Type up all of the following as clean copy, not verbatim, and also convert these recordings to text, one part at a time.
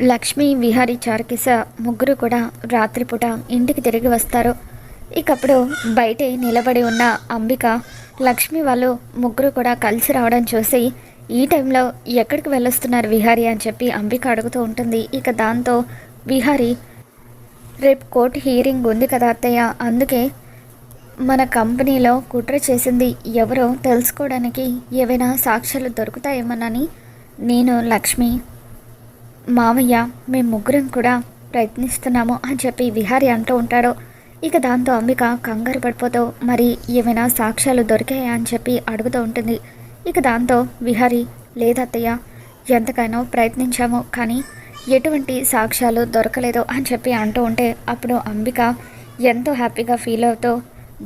లక్ష్మి, విహారీ, చారుకిస ముగ్గురు కూడా రాత్రిపూట ఇంటికి తిరిగి వస్తారు. ఇకప్పుడు బయటే నిలబడి ఉన్న అంబిక లక్ష్మి వాళ్ళు ముగ్గురు కూడా కలిసి రావడం చూసి ఈ టైంలో ఎక్కడికి వెళ్ళొస్తున్నారు విహారీ అని చెప్పి అంబిక అడుగుతూ ఉంటుంది. ఇక దాంతో విహారీ, రేపు కోర్టు హియరింగ్ ఉంది కదా అత్తయ్య, అందుకే మన కంపెనీలో కుట్ర చేసింది ఎవరో తెలుసుకోవడానికి ఏవైనా సాక్ష్యాలు దొరుకుతాయేమోనని నేను, లక్ష్మి, మామయ్య మేము ముగ్గురం కూడా ప్రయత్నిస్తున్నాము అని చెప్పి విహారీ అంటూ ఉంటాడు. ఇక దాంతో అంబిక కంగారు పడిపోతూ మరి ఏమైనా సాక్ష్యాలు దొరికాయా అని చెప్పి అడుగుతూ ఉంటుంది. ఇక దాంతో విహారీ, లేదత్తయ్య, ఎంతకైనా ప్రయత్నించాము కానీ ఎటువంటి సాక్ష్యాలు దొరకలేదు అని చెప్పి అంటూ ఉంటే అప్పుడు అంబిక ఎంతో హ్యాపీగా ఫీల్ అవుతూ,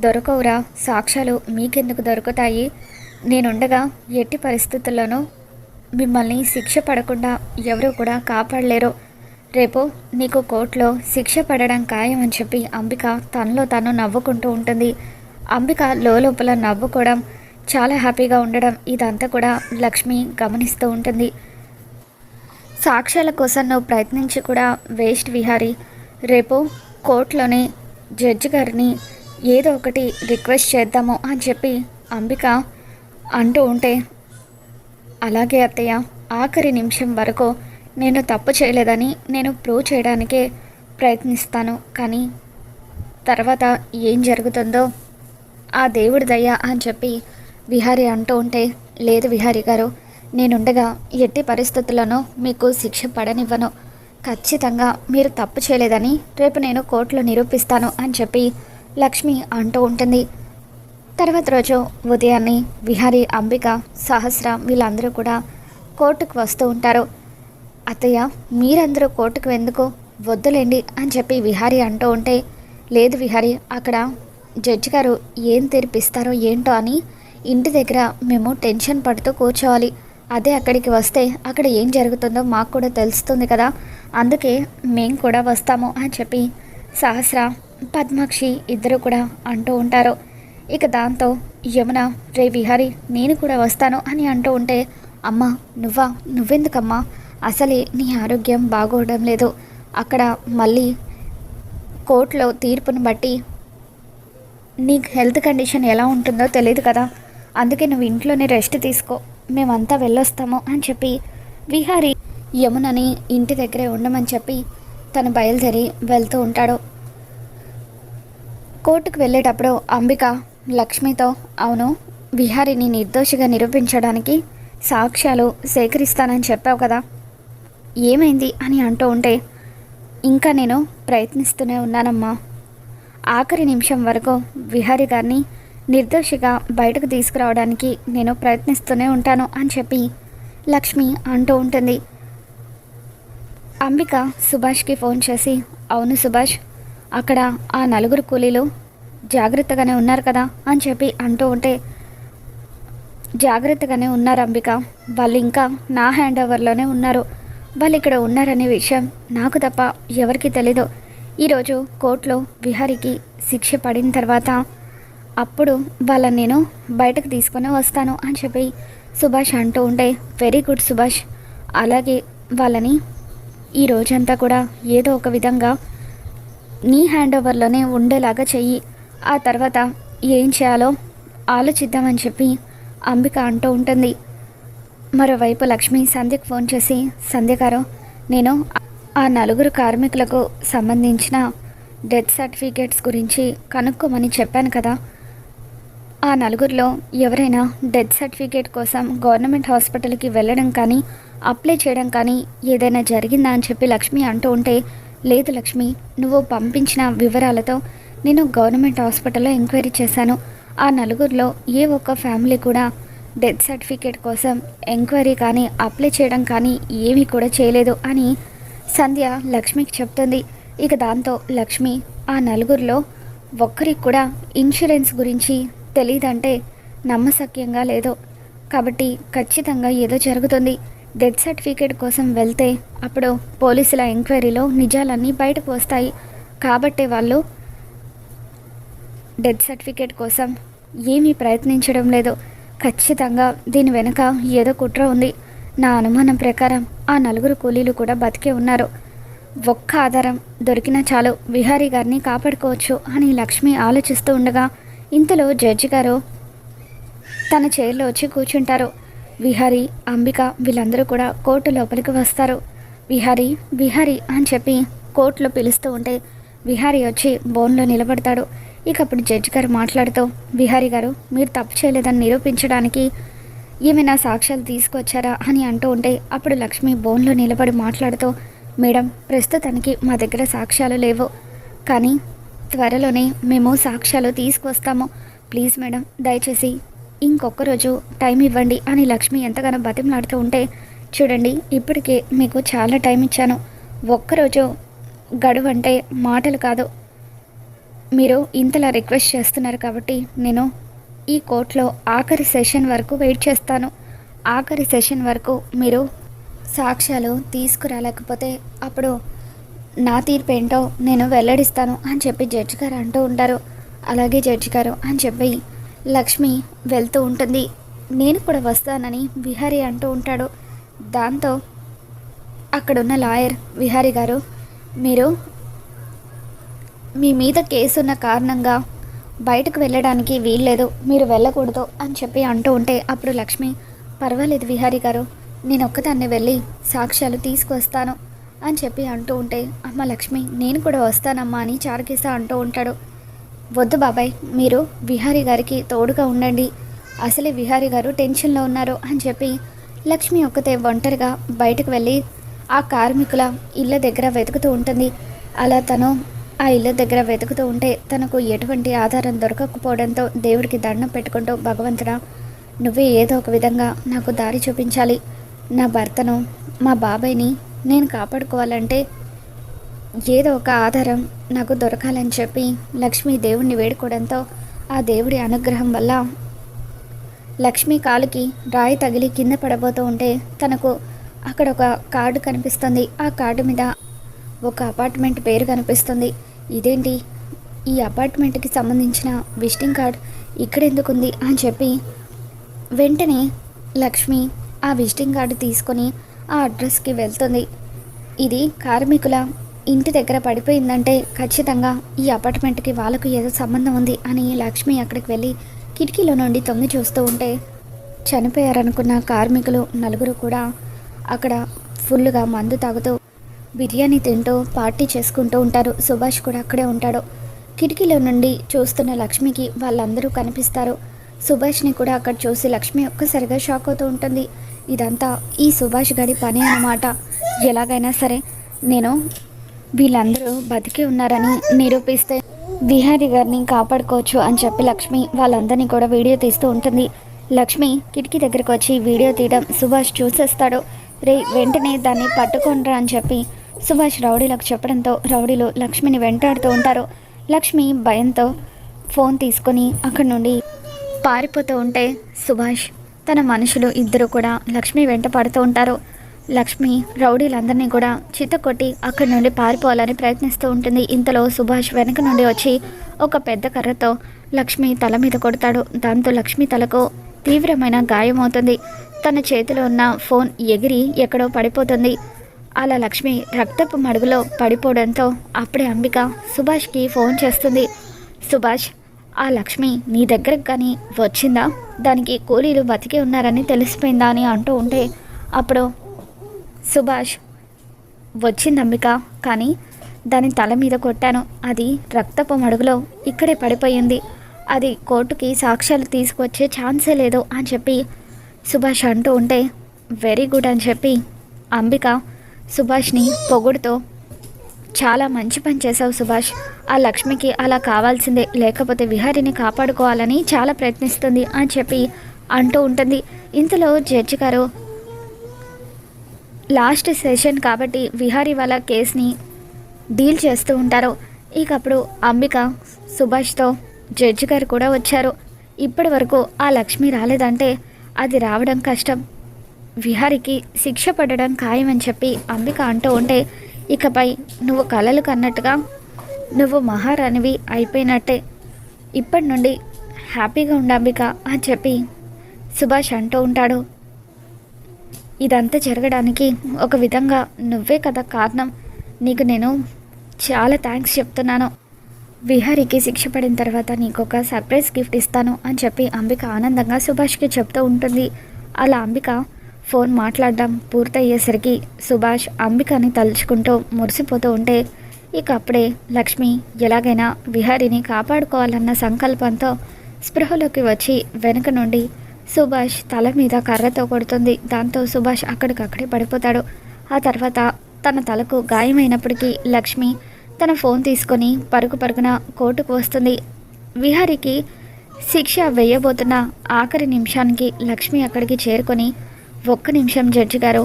దొరకవురా, సాక్ష్యాలు మీకెందుకు దొరుకుతాయి, నేనుండగా ఎట్టి పరిస్థితుల్లోనూ మిమ్మల్ని శిక్ష పడకుండా ఎవరూ కూడా కాపాడలేరు, రేపు నీకు కోర్టులో శిక్ష పడడం ఖాయం అని చెప్పి అంబిక తనలో తను నవ్వుకుంటూ ఉంటుంది. అంబిక లోపల నవ్వుకోవడం, చాలా హ్యాపీగా ఉండడం ఇదంతా కూడా లక్ష్మి గమనిస్తూ ఉంటుంది. సాక్ష్యాల కోసం నువ్వు ప్రయత్నించి కూడా వేస్ట్ విహారీ, రేపు కోర్టులోనే జడ్జి గారిని ఏదో ఒకటి రిక్వెస్ట్ చేద్దాము అని చెప్పి అంబిక అంటూ ఉంటే, అలాగే అత్తయ్య, ఆఖరి నిమిషం వరకు నేను తప్పు చేయలేదని నేను ప్రూవ్ చేయడానికే ప్రయత్నిస్తాను, కానీ తర్వాత ఏం జరుగుతుందో ఆ దేవుడి దయ అని చెప్పి విహారీ అంటూ ఉంటే, లేదు విహారీ గారు, నేనుండగా ఎట్టి పరిస్థితుల్లోనూ మీకు శిక్ష పడనివ్వను, ఖచ్చితంగా మీరు తప్పు చేయలేదని రేపు నేను కోర్టులో నిరూపిస్తాను అని చెప్పి లక్ష్మి అంటూ ఉంటుంది. తర్వాత రోజు ఉదయాన్నే విహారీ, అంబిక, సహస్ర వీళ్ళందరూ కూడా కోర్టుకు వస్తూ ఉంటారు. అత్తయ్య, మీరందరూ కోర్టుకు ఎందుకు, వద్దులేండి అని చెప్పి విహారీ అంటూ ఉంటే, లేదు విహారీ, అక్కడ జడ్జి గారు ఏం తీర్పిస్తారో ఏంటో అని ఇంటి దగ్గర మేము టెన్షన్ పడుతూ కూర్చోవాలి, అదే అక్కడికి వస్తే అక్కడ ఏం జరుగుతుందో మాకు కూడా తెలుస్తుంది కదా, అందుకే మేము కూడా వస్తాము అని చెప్పి సహస్ర, పద్మాక్షి ఇద్దరు కూడా అంటూ ఉంటారు. ఇక దాంతో యమున, రే విహారీ, నేను కూడా వస్తాను అని అంటూ ఉంటే, అమ్మ నువ్వెందుకమ్మా, అసలే నీ ఆరోగ్యం బాగోవడం లేదు, అక్కడ మళ్ళీ కోర్టులో తీర్పును బట్టి నీకు హెల్త్ కండిషన్ ఎలా ఉంటుందో తెలియదు కదా, అందుకే నువ్వు ఇంట్లోనే రెస్ట్ తీసుకో, మేమంతా వెళ్ళొస్తాము అని చెప్పి విహారీ యమునని ఇంటి దగ్గరే ఉండమని చెప్పి తను బయలుదేరి వెళ్తూ ఉంటాడు. కోర్టుకు వెళ్ళేటప్పుడు అంబిక లక్ష్మితో, అవును, విహారీని నిర్దోషిగా నిరూపించడానికి సాక్ష్యాలు సేకరిస్తానని చెప్పావు కదా, ఏమైంది అని అంటూ ఉంటే, ఇంకా నేను ప్రయత్నిస్తూనే ఉన్నానమ్మా, ఆఖరి నిమిషం వరకు విహారీ గారిని నిర్దోషిగా బయటకు తీసుకురావడానికి నేను ప్రయత్నిస్తూనే ఉంటాను అని చెప్పి లక్ష్మి అంటూ ఉంటుంది. అంబిక సుభాష్కి ఫోన్ చేసి, అవును సుభాష్, అక్కడ ఆ నలుగురు కూలీలు జాగ్రత్తగానే ఉన్నారు కదా అని చెప్పి అంటూ ఉంటే, జాగ్రత్తగానే ఉన్నారు అంబిక, వాళ్ళు ఇంకా నా హ్యాండ్ ఓవర్లోనే ఉన్నారు, వాళ్ళు ఇక్కడ ఉన్నారనే విషయం నాకు తప్ప ఎవరికీ తెలీదు, ఈరోజు కోర్టులో విహారీకి శిక్ష పడిన తర్వాత అప్పుడు వాళ్ళని నేను బయటకు తీసుకొని వస్తాను అని చెప్పి సుభాష్ అంటూ ఉంటే, వెరీ గుడ్ సుభాష్, అలాగే వాళ్ళని ఈ రోజంతా కూడా ఏదో ఒక విధంగా నీ హ్యాండ్ ఓవర్లోనే ఉండేలాగా చెయ్యి, ఆ తర్వాత ఏం చేయాలో ఆలోచిద్దామని చెప్పి అంబిక అంటూ ఉంటుంది. మరోవైపు లక్ష్మి సంధ్యకు ఫోన్ చేసి, సంధ్య గారు, నేను ఆ నలుగురు కార్మికులకు సంబంధించిన డెత్ సర్టిఫికేట్స్ గురించి కనుక్కోమని చెప్పాను కదా, ఆ నలుగురిలో ఎవరైనా డెత్ సర్టిఫికేట్ కోసం గవర్నమెంట్ హాస్పిటల్కి వెళ్ళడం కానీ అప్లై చేయడం కానీ ఏదైనా జరిగిందా అని చెప్పి లక్ష్మి అంటూ ఉంటే, లేదు లక్ష్మి, నువ్వు పంపించిన వివరాలతో నేను గవర్నమెంట్ హాస్పిటల్లో ఎంక్వైరీ చేశాను, ఆ నలుగురిలో ఏ ఒక్క ఫ్యామిలీ కూడా డెత్ సర్టిఫికేట్ కోసం ఎంక్వైరీ కానీ అప్లై చేయడం కానీ ఏమీ కూడా చేయలేదు అని సంధ్య లక్ష్మికి చెప్తుంది. ఇక దాంతో లక్ష్మి, ఆ నలుగురిలో ఒక్కరికి కూడా ఇన్సూరెన్స్ గురించి తెలియదంటే నమ్మశక్యంగా లేదు, కాబట్టి ఖచ్చితంగా ఏదో జరుగుతుంది, డెత్ సర్టిఫికేట్ కోసం వెళ్తే అప్పుడు పోలీసుల ఎంక్వైరీలో నిజాలన్నీ బయటకు వస్తాయి, కాబట్టి వాళ్ళు డెత్ సర్టిఫికేట్ కోసం ఏమీ ప్రయత్నించడం లేదు, ఖచ్చితంగా దీని వెనుక ఏదో కుట్ర ఉంది, నా అనుమానం ప్రకారం ఆ నలుగురు కూలీలు కూడా బతికే ఉన్నారు. ఒక్క ఆధారం దొరికినా చాలు విహారీ గారిని కాపాడుకోవచ్చు అని లక్ష్మి ఆలోచిస్తూ ఉండగా ఇంతలో జడ్జి గారు తన చైర్లో వచ్చి కూర్చుంటారు. విహారీ, అంబిక వీళ్ళందరూ కూడా కోర్టు లోపలికి వస్తారు. విహారీ విహారీ అని చెప్పి కోర్టులో పిలుస్తూ ఉంటే విహారీ వచ్చి బోన్లో నిలబడతాడు. ఇక అప్పుడు జడ్జి గారు మాట్లాడుతూ, విహారీ గారు, మీరు తప్పు చేయలేదని నిరూపించడానికి ఏమైనా సాక్ష్యాలు తీసుకొచ్చారా అని అంటూ ఉంటే అప్పుడు లక్ష్మి బోన్లో నిలబడి మాట్లాడుతూ, మేడం, ప్రస్తుతానికి మా దగ్గర సాక్ష్యాలు లేవు, కానీ త్వరలోనే మేము సాక్ష్యాలు తీసుకొస్తాము. ప్లీజ్ మేడం, దయచేసి ఇంకొక రోజు టైం ఇవ్వండి అని లక్ష్మి ఎంతగానో బతిమలాడుతూ ఉంటే, చూడండి, ఇప్పటికే మీకు చాలా టైం ఇచ్చాను. ఒక్కరోజు గడువు అంటే మాటలు కాదు. మీరు ఇంతలా రిక్వెస్ట్ చేస్తున్నారు కాబట్టి నేను ఈ కోర్టులో ఆఖరి సెషన్ వరకు వెయిట్ చేస్తాను. ఆఖరి సెషన్ వరకు మీరు సాక్ష్యాలు తీసుకురాలేకపోతే అప్పుడు నా తీర్పు ఏంటో నేను వెల్లడిస్తాను అని చెప్పి జడ్జి గారు అంటూ ఉంటారు. అలాగే జడ్జి గారు అని చెప్పి లక్ష్మి వెళ్తూ ఉంటుంది. నేను కూడా వస్తానని విహారీ అంటూ ఉంటాడు. దాంతో అక్కడున్న లాయర్, విహారీ గారు, మీరు మీ మీద కేసున్న కారణంగా బయటకు వెళ్ళడానికి వీల్లేదు, మీరు వెళ్ళకూడదు అని చెప్పి అంటూ ఉంటే అప్పుడు లక్ష్మి, పర్వాలేదు విహారీ గారు, నేను ఒక్కదాన్ని వెళ్ళి సాక్ష్యాలు తీసుకొస్తాను అని చెప్పి అంటూ ఉంటే, అమ్మ లక్ష్మి, నేను కూడా వస్తానమ్మా అని చారుకేశ అంటూ ఉంటాడు. వద్దు బాబాయ్, మీరు విహారీ గారికి తోడుగా ఉండండి, అసలే విహారీ గారు టెన్షన్లో ఉన్నారు అని చెప్పి లక్ష్మి ఒక్కతే ఒంటరిగా బయటకు వెళ్ళి ఆ కార్మికుల ఇళ్ళ దగ్గర వెతుకుతూ ఉంటుంది. అలా తను ఆ ఇళ్ళ దగ్గర వెతుకుతూ ఉంటే తనకు ఎటువంటి ఆధారం దొరకకపోవడంతో దేవుడికి దండం పెట్టుకుంటూ, భగవంతుడా, నువ్వే ఏదో ఒక విధంగా నాకు దారి చూపించాలి. నా భర్తను, మా బాబాయ్ని నేను కాపాడుకోవాలంటే ఏదో ఒక ఆధారం నాకు దొరకాలని చెప్పి లక్ష్మి దేవుణ్ణి వేడుకోవడంతో ఆ దేవుడి అనుగ్రహం వల్ల లక్ష్మి కాలుకి రాయి తగిలి కింద పడబోతూ ఉంటే తనకు అక్కడ ఒక కార్డు కనిపిస్తుంది. ఆ కార్డు మీద ఒక అపార్ట్మెంట్ పేరు కనిపిస్తుంది. ఇదేంటి, ఈ అపార్ట్మెంట్కి సంబంధించిన విజిటింగ్ కార్డ్ ఇక్కడెందుకుంది అని చెప్పి వెంటనే లక్ష్మి ఆ విజిటింగ్ కార్డు తీసుకొని ఆ అడ్రస్కి వెళ్తుంది. ఇది కార్మికుల ఇంటి దగ్గర పడిపోయిందంటే ఖచ్చితంగా ఈ అపార్ట్మెంట్కి వాళ్ళకు ఏదో సంబంధం ఉంది అని లక్ష్మి అక్కడికి వెళ్ళి కిటికీలో నుండి తొంగి చూస్తూ ఉంటే చనిపోయారనుకున్న కార్మికులు నలుగురు కూడా అక్కడ ఫుల్గా మందు తాగుతూ బిర్యానీ తింటూ పార్టీ చేసుకుంటూ ఉంటారు. సుభాష్ కూడా అక్కడే ఉంటాడు. కిటికీలో నుండి చూస్తున్న లక్ష్మికి వాళ్ళందరూ కనిపిస్తారు. సుభాష్ని కూడా అక్కడ చూసి లక్ష్మి ఒక్కసారిగా షాక్ అవుతూ ఉంటుంది. ఇదంతా ఈ సుభాష్ గడి పని అన్నమాట. ఎలాగైనా సరే నేను వీళ్ళందరూ బతికి ఉన్నారని నిరూపిస్తే విహారీ గారిని కాపాడుకోవచ్చు అని చెప్పి లక్ష్మి వాళ్ళందరినీ కూడా వీడియో తీస్తూ ఉంటుంది. లక్ష్మి కిటికీ దగ్గరకు వచ్చి వీడియో తీయడం సుభాష్ చూసేస్తాడు. రే, వెంటనే దాన్ని పట్టుకోండ్రా అని చెప్పి సుభాష్ రౌడీలకు చెప్పడంతో రౌడీలు లక్ష్మిని వెంటాడుతూ ఉంటారు. లక్ష్మి భయంతో ఫోన్ తీసుకొని అక్కడి నుండి పారిపోతూ ఉంటే సుభాష్ తన మనుషులు ఇద్దరు కూడా లక్ష్మి వెంట పడుతూ ఉంటారు. లక్ష్మి రౌడీలందరినీ కూడా చితకొట్టి అక్కడి నుండి పారిపోవాలని ప్రయత్నిస్తూ ఉంటుంది. ఇంతలో సుభాష్ వెనక నుండి వచ్చి ఒక పెద్ద కర్రతో లక్ష్మి తల మీద కొడతాడు. దాంతో లక్ష్మి తలకు తీవ్రమైన గాయమవుతుంది. తన చేతిలో ఉన్న ఫోన్ ఎగిరి ఎక్కడో పడిపోతుంది. అలా లక్ష్మి రక్తపు మడుగులో పడిపోవడంతో అప్పుడే అంబిక సుభాష్కి ఫోన్ చేస్తుంది. సుభాష్, ఆ లక్ష్మి నీ దగ్గరకు కానీ వచ్చిందా, దానికి కూలీలు బతికే ఉన్నారని తెలిసిపోయిందా అని అంటూ ఉంటే అప్పుడు సుభాష్, వచ్చింది అంబిక, కానీ దాని తల మీద కొట్టాను, అది రక్తపు మడుగులో ఇక్కడే పడిపోయింది, అది కోర్టుకి సాక్ష్యాలు తీసుకొచ్చే ఛాన్సే లేదు అని చెప్పి సుభాష్ అంటూ ఉంటే వెరీ గుడ్ అని చెప్పి అంబిక సుభాష్ని పొగుడుతూ, చాలా మంచి పని చేశావు సుభాష్, ఆ లక్ష్మికి అలా కావాల్సిందే, లేకపోతే విహారిని కాపాడుకోవాలని చాలా ప్రయత్నిస్తుంది అని చెప్పి అంటూ ఉంటుంది. ఇంతలో జడ్జి గారు లాస్ట్ సెషన్ కాబట్టి విహారీ వాళ్ళ కేసుని డీల్ చేస్తూ ఉంటారు. ఇక అప్పుడు అంబిక సుభాష్తో, జడ్జి గారు కూడా వచ్చారు, ఇప్పటి వరకు ఆ లక్ష్మి రాలేదంటే అది రావడం కష్టం, విహారికి శిక్ష పడడం ఖాయమని చెప్పి అంబిక అంటూ ఉంటే, ఇకపై నువ్వు కలలు కన్నట్టుగా నువ్వు మహారాణివి అయిపోయినట్టే, ఇప్పటి నుండి హ్యాపీగా ఉండు అంబిక అని చెప్పి సుభాష్ అంటూ ఉంటాడు. ఇదంతా జరగడానికి ఒక విధంగా నువ్వే కదా కారణం. నీకు నేను చాలా థ్యాంక్స్ చెప్తున్నాను. విహారీకి శిక్ష పడిన తర్వాత నీకు ఒక సర్ప్రైజ్ గిఫ్ట్ ఇస్తాను అని చెప్పి అంబిక ఆనందంగా సుభాష్కి చెప్తూ ఉంటుంది. అలా అంబిక ఫోన్ మాట్లాడడం పూర్తయ్యేసరికి సుభాష్ అంబికని తలుచుకుంటూ మురిసిపోతూ ఉంటే ఇక అప్పుడే లక్ష్మి ఎలాగైనా విహారీని కాపాడుకోవాలన్న సంకల్పంతో స్పృహలోకి వచ్చి వెనుక నుండి సుభాష్ తల మీద కర్రతో కొడుతుంది. దాంతో సుభాష్ అక్కడికక్కడే పడిపోతాడు. ఆ తర్వాత తన తలకు గాయమైనప్పటికీ లక్ష్మి తన ఫోన్ తీసుకొని పరుగున కోర్టుకు వస్తుంది. విహారీకి శిక్ష వేయబోతున్న ఆఖరి నిమిషానికి లక్ష్మి అక్కడికి చేరుకొని, ఒక్క నిమిషం జడ్జి గారు,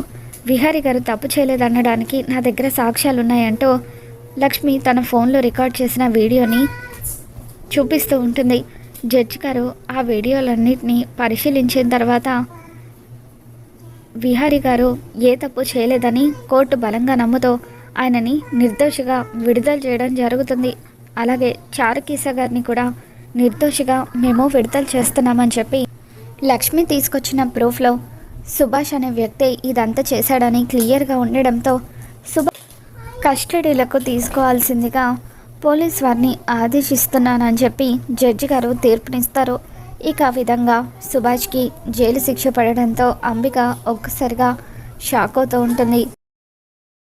విహారీ గారు తప్పు చేయలేదనడానికి నా దగ్గర సాక్ష్యాలు ఉన్నాయంటూ లక్ష్మి తన ఫోన్లో రికార్డ్ చేసిన వీడియోని చూపిస్తూ ఉంటుంది. జడ్జి గారు ఆ వీడియోలన్నింటినీ పరిశీలించిన తర్వాత విహారీ గారు ఏ తప్పు చేయలేదని కోర్టు బలంగా నమ్ముతూ ఆయనని నిర్దోషిగా విడుదల చేయడం జరుగుతుంది. అలాగే చారుకీస గారిని కూడా నిర్దోషిగా మేము విడుదల చేస్తున్నామని చెప్పి లక్ష్మి తీసుకొచ్చిన ప్రూఫ్లో సుభాష్ అనే వ్యక్తి ఇదంతా చేశాడని క్లియర్గా ఉండడంతో సుభాష్ కస్టడీలకు తీసుకోవాల్సిందిగా పోలీస్ వారిని ఆదేశిస్తున్నానని చెప్పి జడ్జి గారు తీర్పునిస్తారు. ఇక ఆ విధంగా సుభాష్కి జైలు శిక్ష పడడంతో అంబిక ఒక్కసారిగా షాక్ అవుతూ ఉంటుంది.